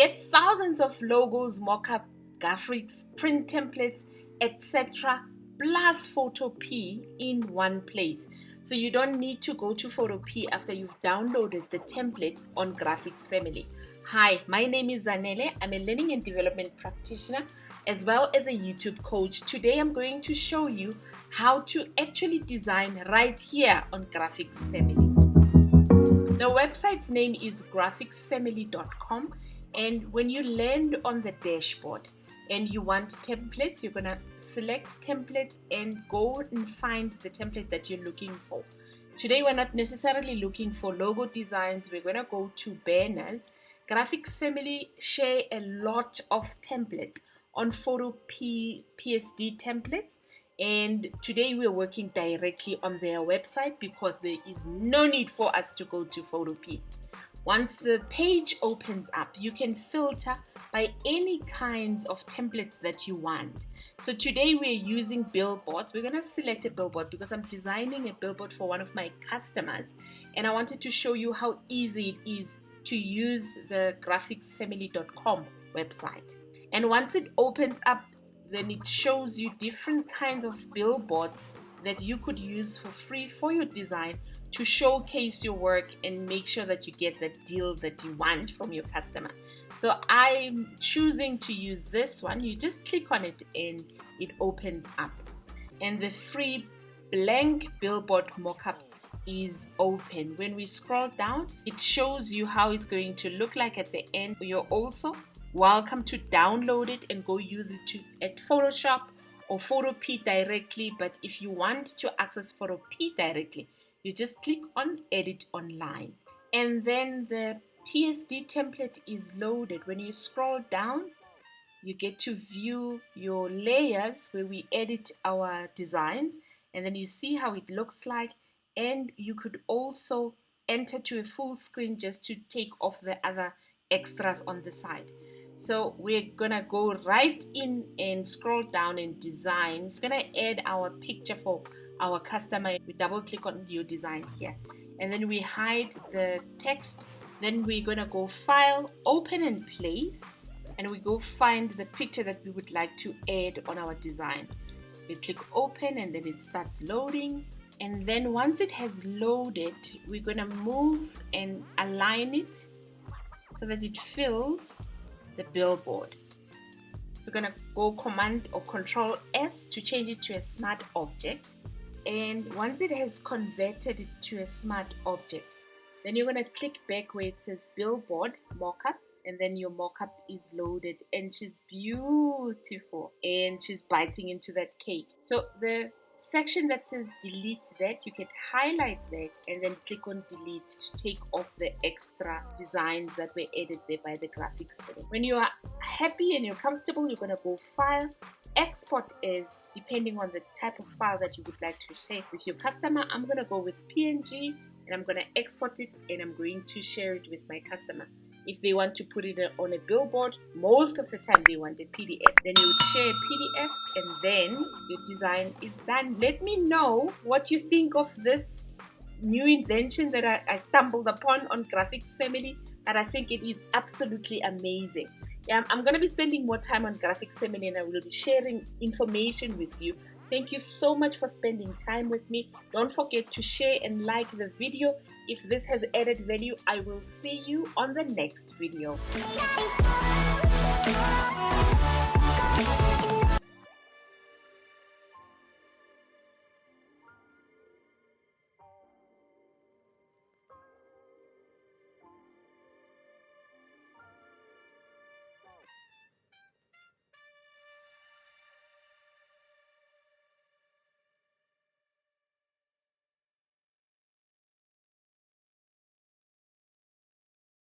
Get thousands of logos, mockup, graphics, print templates, etc. plus Photopea in one place. So you don't need to go to Photopea after you've downloaded the template on Graphics Family. Hi, my name is Zanele. I'm a learning and development practitioner as well as a YouTube coach. Today I'm going to show you how to actually design right here on Graphics Family. The website's name is graphicsfamily.com, and when you land on the dashboard and you want templates, you're going to select templates and go and find the template that you're looking for. Today we're not necessarily looking for logo designs, we're going to go to banners. Graphics Family share a lot of templates on Photopea PSD templates, and today we're working directly on their website because there is no need for us to go to Photopea. Once the page opens up, you can filter by any kinds of templates that you want. So today we're using billboards. We're going to select a billboard because I'm designing a billboard for one of my customers, and I wanted to show you how easy it is to use the graphicsfamily.com website. And once it opens up, then it shows you different kinds of billboards that you could use for free for your design to showcase your work and make sure that you get the deal that you want from your customer. So I'm choosing to use this one. You just click on it and it opens up. And the free blank billboard mockup is open. When we scroll down, it shows you how it's going to look like at the end. You're also welcome to download it and go use it at Photoshop or Photopea directly. But if you want to access Photopea directly, you just click on edit online, and then the PSD template is loaded. When you scroll down, you get to view your layers where we edit our designs, and then you see how it looks like. And you could also enter to a full screen just to take off the other extras on the side. So we're gonna go right in and scroll down in designs. We're gonna add our picture for our customer. We double click on your design here, and then we hide the text. Then we're gonna go file, open and place, and we go find the picture that we would like to add on our design. We click open and then it starts loading. And then once it has loaded, we're gonna move and align it so that it fills the billboard. We're gonna go Command or Control S to change it to a smart object. And once it has converted it to a smart object, then you're gonna click back where it says billboard mockup, and then your mockup is loaded, and she's beautiful and she's biting into that cake. So the section that says delete that, you can highlight that and then click on delete to take off the extra designs that were added there by the graphics family. When you are happy and you're comfortable, you're going to go file, export as, depending on the type of file that you would like to share with your customer. I'm going to go with PNG and I'm going to export it and I'm going to share it with my customer. If they want to put it on a billboard, most of the time they want a PDF. Then you would share a PDF and then your design is done. Let me know what you think of this new invention that I stumbled upon on Graphics Family, and I think it is absolutely amazing. Yeah, I'm going to be spending more time on Graphics Family and I will be sharing information with you. Thank you so much for spending time with me. Don't forget to share and like the video. If this has added value, I will see you on the next video.